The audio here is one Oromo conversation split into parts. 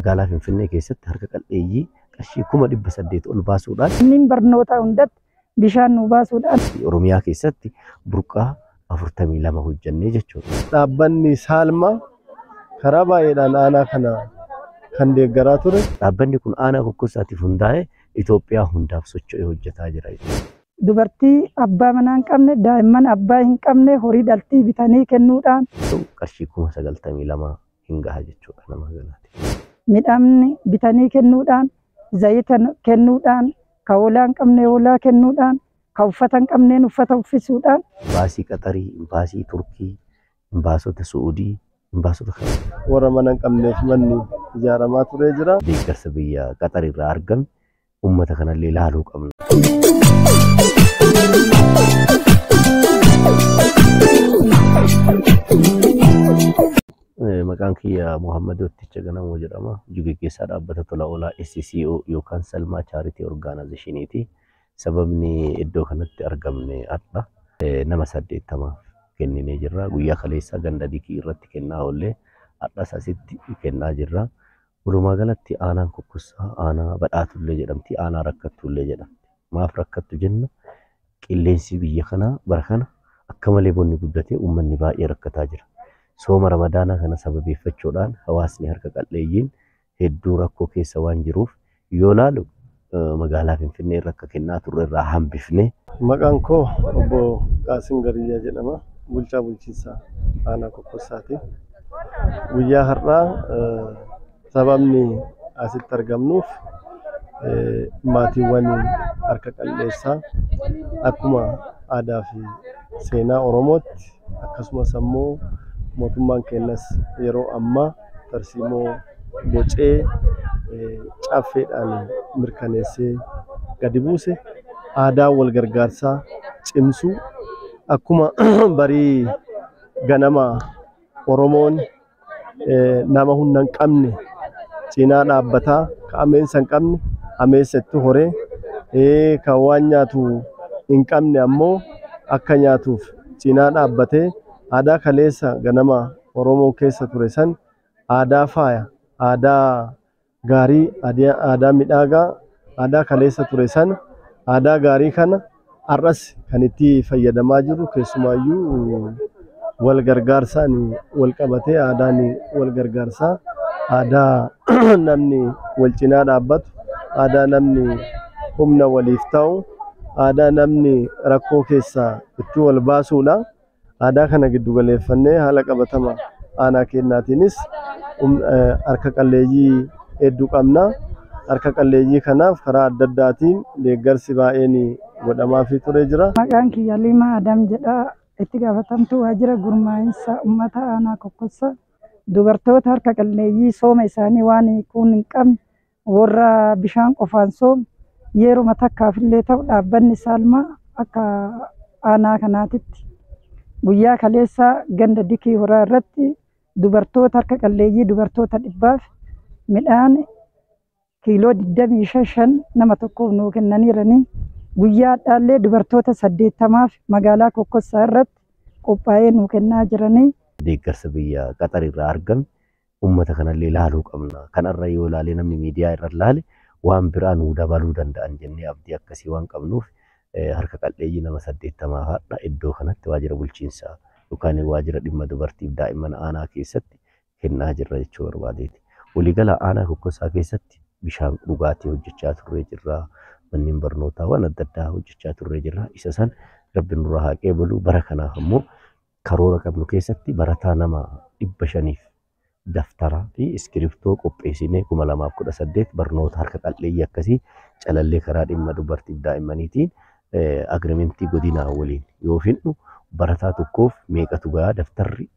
magaalaa Finfinnee keessatti harka qal'eeyyii qarshii 800 ol baasuudhaan inni barnoota hundatti bishaan nu baasuudhaan Oromiyaa keessatti burqaa 42 hojjannee jechuudha. Dhaabbanni Saalmaa karaa baay'eedhaan aanaa kana kan deeggaraa ture. Dhaabbanni kun aanaa kokkosaatiif hundaa'ee Itoophiyaa hundaaf socho'ee hojjetaa jira. Dubartii abbaa manaa hin qabne, daa'imman abbaa hin qabne horii dhaltii bitanii kennuudhaan qarshii 92 hin gaha jechuudha nama galaati. Midhaan bitanii kennuudhaan, zayita kennuudhaan, ka hoolaa hin qabne hoolaa kennuudhaan, ka uffata hin qabneen uffata uffisuudhaan. Baasii Qaxarii, baasii Turkii, baasota Suudii, baasota warra mana hin qabneef manni ijaaramaa turee jira. Deeggarsa biyya Qaxarii irraa argame uummata kanallee ilaaluu qabna. Maqaan kiyya Muhammad Otticha Ganamuu jedhama. Gaggeessaa dhaabbata tola oolaa SCCO yookaan Salmaa Charity Organization'iti. Sababni iddoo kanatti argamne adda nama 80 kenninee jirra. Guyyaa kaleessaa ganda dikii irratti kennaa oollee addas asitti kennaa jirra. Walumaa galatti aanaan kokkosaa aanaa badhaatullee jedhamti, aanaa rakkattullee jedhamti. Maaf rakkattu jenna? Qilleensi biyya kanaa bara kana akka malee bonni guddatee uummanni baay'ee rakkataa jira. Sooma Ramadaanaa kana sababeeffachuudhaan hawaasni harka qal'eeyyiin hedduu rakkoo keessa waan jiruuf yoo laalu magaalaa Finfinnee irra akka kennaa turre irraa hambifne. Maqaan koo obbo Qaasim Gariyyaa jedhama. Bulchaa bulchiinsa aanaa kokkosaati. Guyyaa har'aa sababni asitti argamnuuf maatiiwwan harka qal'eessaa akkuma aadaa fi seenaa Oromootti akkasumas ammoo mootummaan keenyas yeroo ammaa tarsiimoo bocee caaffeedhaan mirkaneessee gadi buuse aadaa wal gargaarsaa cimsuu akkuma barii ganama Oromoon nama hunda hin qabne cinaa dhaabbataa ka ameensa hin qabne ameessatti horee ka waan nyaatu hin qabne ammoo akka nyaatuuf cinaa dhaabbatee aadaa kaleessa ganama Oromoo keessa ture san aadaa faaya, aadaa gaarii, aadaa midhaagaa, aadaa kaleessa ture san aadaa gaarii kana har'as kan itti fayyadamaa jiru keessumaayyuu wal gargaarsaan wal qabatee aadaan wal gargaarsaa aadaa namni wal cinaa dhaabbatu, aadaa namni humna waliif ta'u, aadaa namni rakkoo keessaa itti wal baasuudha. Aadaa kana giddu galeeffannee haala qabatama aanaa keenyaatiinis harka qalleeyyii hedduu qabna. Harka qalleeyyii kanaaf karaa adda addaatiin deeggarsi baay'een godhamaafii ture jira. Maqaan kiyya Limaa Adam jedha. Itti gaafatamtuu waajjira gurmaa'insa uummata aanaa kokkosaa. Dubartoota harka qalleeyyii sooma isaanii waan hiikuun hin qabne warra bishaan qofaan soomu yeroo takkaafillee ta'u dhaabbanni Saalmaa akka aanaa kanaatitti guyyaa kaleessaa ganda dikii horaa irratti dubartoota harka qalleeyyii dubartoota 100 midhaan kiiloo 25 nama tokkoof nuu kennaniiranii guyyaa dhaallee dubartoota 80 magaalaa kokkosaa irratti qophaa'ee nuu kennaa jiranii. Deeggarsa biyya Qaxarii irraa argame uummata kanallee ilaaluu qabna. Kanarra yoo ilaalee namni miidiyaa irra ilaale waan biraa nuu dabaluu danda'an jennee abdii akkasii waan qabnuuf harka qal'eeyyii nama 80 hadha iddoo kanatti waajjira bulchiinsaa yookaan waajjira dhimma dubartiif daa'imman aanaa keessatti kennaa jirra jechuu barbaadeeti. Waliigala aanaa kokkosaa keessatti bishaan dhugaatii hojjechaa turree jirra. Manneen barnootaa waan adda addaa hojjechaa turree jirra. Isa san Rabbi nurraa haa qeebalu. Bara kanaaf ammoo karoora qabnu keessatti barataa nama 500f daftaraa fi iskiriiptoo qopheessinee 2018 barnoota harka qal'eeyyii akkasii calallee karaa dhimma dubartiif daa'immaniitiin agrimentii godinaa waliin yoo fidnu barataa tokkoof meeqatu gahaa daftarri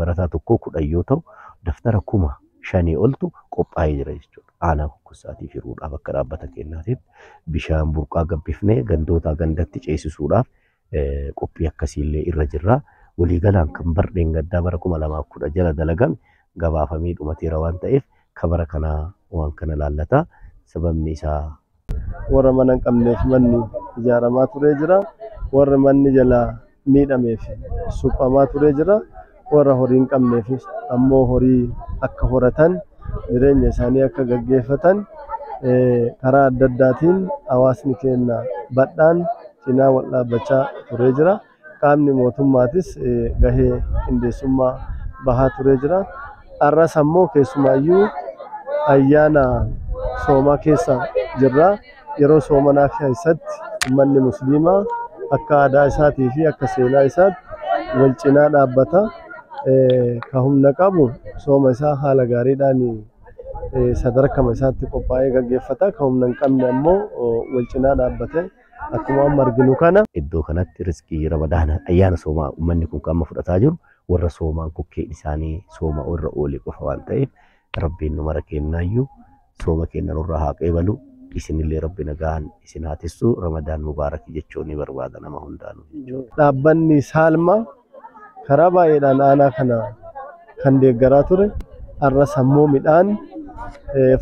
barataa tokkoo 10 yoo ta'u daftara 5,000 oltu qophaa'ee jira jechuudha. Aanaa kokkosaatiif hiruudhaaf akka dhaabbata keenyaatitti bishaan burqaa gabbifnee gandoota gandatti ceesisuudhaaf qophii akkasiillee irra jirra. Waliigalaan kan bardeen gaddaa bara 2010 jala dalagame gabaafamee dhumateera waan ta'eef kabara kanaa waan kana laallata. Sababni isaa warra mana hin qabneef manni ijaaramaa turee jira. Warra manni jala miidhameef suphamaa turee jira. Warra horii hin qabneefis ammoo horii akka horatan jireenya isaanii akka gaggeeffatan karaa adda addaatiin hawaasni keenya badhaan cinaa wal dhaabbachaa turee jira. Qaamni mootummaatis gahee qindeessummaa bahaa turee jira. Har'as ammoo keessumaayyuu ayyaana soomaa keessa jirra. Yeroo soomanaa keessatti uummanni musliimaa akka aadaa isaatii fi akka seenaa isaatti wal cinaa dhaabbata. Ka humna qabu sooma isaa haala gaariidhaan sadarkama isaatti qophaa'ee gaggeeffata. Ka humna hin qabne ammoo wal cinaa dhaabbate akkuma amma arginu kana. Iddoo kanatti riskii Ramadaana ayyaana soomaa uummanni kun kan amma fudhataa jiru warra soomaan kokkeen isaanii sooma warra oolee qofa waan ta'eef rabbiin nu mara kennaayyuu sooma kennan irraa haa qeebalu. Isinillee rabbi nagaan isin haa tissu Ramadaan mubaarak jechuun ni barbaada nama hundaanuu jechuudha. Dhaabbanni Saalmaa karaa baay'eedhaan aanaa kana kan deeggaraa ture. Har'a sammuu midhaan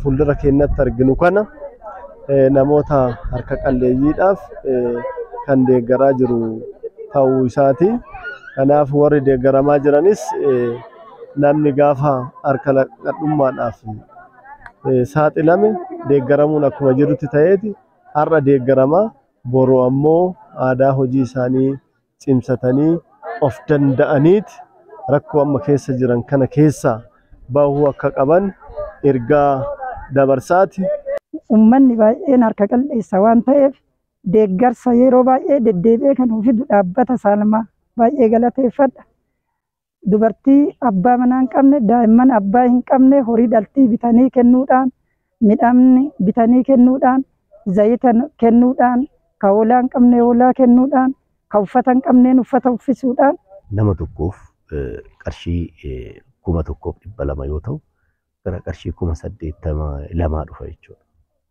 fuuldura keenyatti arginu kana namoota harka qalleeyyiidhaaf kan deeggaraa jiru ta'uu isaati. Kanaaf warri deeggaramaa jiranis namni gaafa harka qadhummaadhaaf saaxilame deeggaramuun akkuma jirutti ta'eeti har'a deeggaramaa boroo ammoo aadaa hojii isaanii cimsatanii of danda'aniiti rakkoo amma keessa jiran kana keessa bahuu akka qaban ergaa dabarsaati. Uummanni baay'een harka qalleessa waan ta'eef deeggarsa yeroo baay'ee deddeebi'ee kan fidu dhaabbata Saalmaa baay'ee galateeffadha. Dubartii abbaa manaa hin qabne, daa'imman abbaa hin qabne horii dhaltii bitanii kennuudhaan, midhaan bitanii kennuudhaan, zayita kennuudhaan, ka hoolaa hin qabne hoolaa kennuudhaan, ka uffata hin qabneen uffata uffisuudhaan. Nama tokkoof qarshii 1,200 yoo ta'u, gara qarshii 82,000 dhufa jechuudha.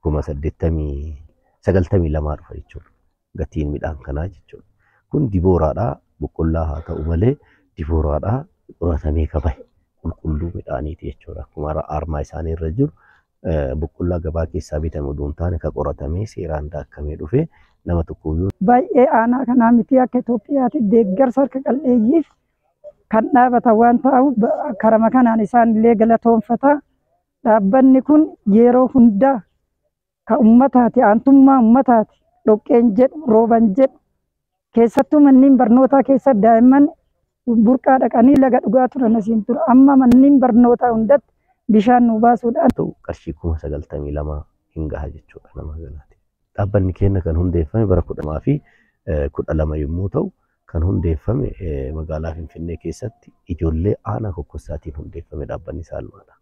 82,092 dhufa jechuudha. Gatiin midhaan kanaa jechuudha. Kun dibooraadhaa boqqollaa haa ta'u malee dibooraadhaa qoratamee kabahe qulqulluu midhaaniiti jechuudha. Akkuma armaa isaanii irra jiru boqqollaa gabaa keessaa bitamu oduun taane kan qoratamee seeraan daakkamee dhufee nama tokkooyyuu. Baay'ee aanaa kanaa miti akka Itoophiyaatti deeggarsa harka qalleeyyiif kan dhaabatan waan ta'u karama kanaan isaanillee galatoonfata. Dhaabbanni kun yeroo hundaa ka ummataati aantummaa ummataati dhoqqeen jedhu rooban jedhu keessattuu manneen barnootaa keessa daa'imman burqaa dhaqanii laga dhugaa turan asiin tura. Amma manneen barnootaa hundatti bishaan nu baasuudhaan qarshii 92,000 hin gaha jechuudha nama galaati. Dhaabbanni keenya kan hundeeffame bara 2012 yommuu ta'u kan hundeeffame magaalaa Finfinnee keessatti ijoollee aanaa kokkossaatiin hundeeffame dhaabbanni Saalmaadha.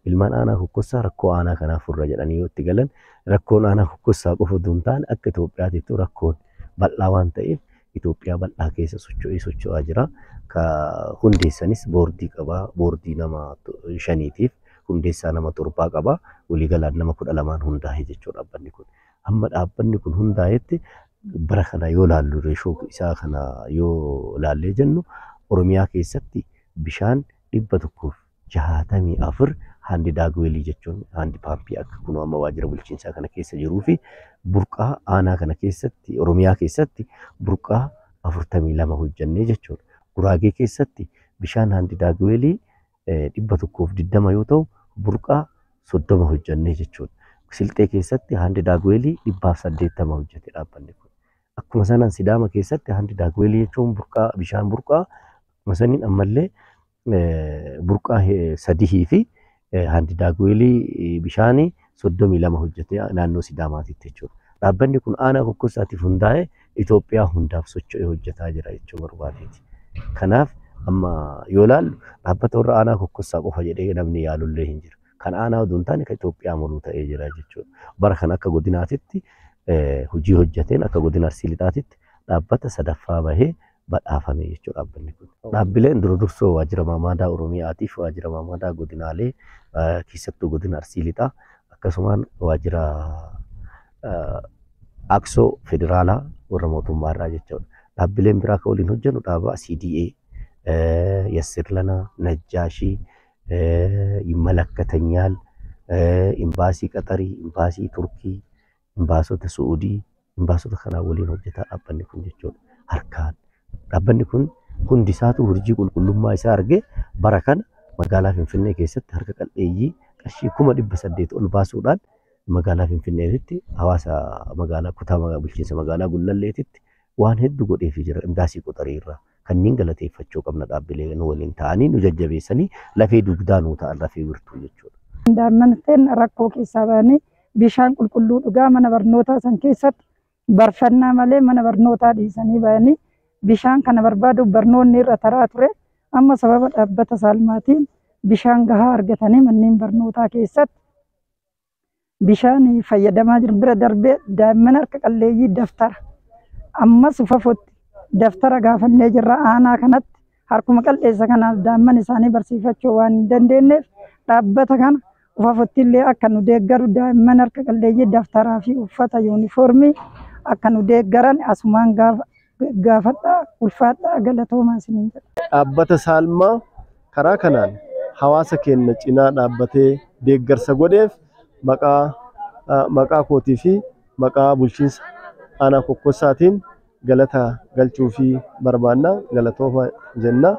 Ilmaan aanaa kokkossaa rakkoo aanaa kanaaf furra jedhanii yoo itti galan rakkoon aanaa kokkossaa qofa osoo hin taane akka Itoophiyaatittuu rakkoon bal'aa waan ta'eef Itoophiyaa bal'aa keessa socho'aa jira. Ka hundeessanis boordii qaba. Boordii nama 5tiif hundeessaa nama 7 qaba. Waliigalaan nama 12 hundaa'e jechuudha dhaabbanni kun. Amma dhaabbanni kun hundaa'etti bara kana yoo laallu reeshoo isaa kana yoo laallee jennu Oromiyaa keessatti bishaan 164 handi daagweelii jechuun handi paampii akka kun amma waajjira bulchiinsaa kana keessa jiruu fi burqaa aanaa kana keessatti Oromiyaa keessatti burqaa 42 hojjannee jechuudha. Guraagee keessatti bishaan handi daagweelii 120 yoo ta'u burqaa 30 hojjannee jechuudha. Silxee keessatti handi daagweelii 180 hojjete dhaabbanni kun. Akkuma sanaan Sidaama keessatti handi daagweelii jechuun burqaa bishaan burqaa masaniin ammallee burqaa 3 fi handi daagweelii bishaanii 32 hojjete naannoo Sidaamaatitti jechuudha. Dhaabbanni kun aanaa kokkossaatiif hundaa'e Itoophiyaa hundaaf socho'ee hojjetaa jira jechuu barbaadeeti. Kanaaf amma yoo ilaallu dhaabbata warra aanaa kokkossaa qofa jedhee namni yaalullee hin jiru. Kan aanaa odoo hin taane kan Itoophiyaa muluu ta'ee jira jechuudha. Bara kan akka godinaatitti hojii hojjeteen akka godina Arsii Lixaatitti dhaabbata sadaffaa bahee badhaafame jechuudha dhaabbanni kun. Dhaabbileen dura dursoo waajjira maamaadaa Oromiyaatiif waajjira maamaadaa godinaalee keessattuu godina Arsii Lixaa akkasumaan waajjira Aksoo federaalaa warra mootummaarraa jechuudha. Dhaabbileen biraa kan waliin hojjennu dhaabaa CDA, Yassirlana, Najjaashii, Yimmalakkatanyaal, Imbaasii Qaxarii, Imbaasii Turkii, Imbaasota Suudii, Imbaasota kanaa waliin hojjetaa dhaabbanni kun jechuudha. Harkaan dhaabbanni kun hundisaatu hurjii qulqullummaa isaa argee bara kana magaalaa Finfinnee keessatti harka qal'eeyyii qarshii 800 ol baasuudhaan magaalaa Finfinneetti hawaasa magaalaa kutaa bulchiinsa magaalaa Gullalleetitti waan hedduu godheefii jira imbaasii qoxariirraa kanneen galateeffachuu qabna dhaabbilee nu waliin ta'anii nu jajjabeessanii lafee dugdaa nuu ta'an lafee wirtuu jechuudha. Daa'imman rakkoo keessaa ba'anii bishaan qulqulluu dhugaa mana barnootaa san keessatti barfannaa malee mana barnootaa dhiisanii ba'anii bishaan kana barbaaduuf barnoonni irra taraa ture. Amma sababa dhaabbata Saalmaatiin bishaan gahaa argatanii manneen barnootaa keessatti bishaan fayyadamaa jiru. Bira darbee daa'imman harka qalleeyyii daftara ammas ufafotti daftara gaafannee jirra. Aanaa kanatti harkuma qalleessa kanaaf daa'imman isaanii barsiifachuu waan hin dandeenyeef dhaabbata kana ufafotti illee akka nu deeggaru daa'imman harka qalleeyyii daftaraa fi uffata yuunifoormii akka nu deeggaran asumaan gaafadhaa ulfaadhaa galatoomaa isiniin jedha. Dhaabbata Saalmaa karaa kanaan hawaasa keenya cinaa dhaabbatee deeggarsa godheef maqaa kootii fi maqaa bulchiinsa aanaa Kokkossaatiin galata galchuu fi barbaanna galatooma jenna.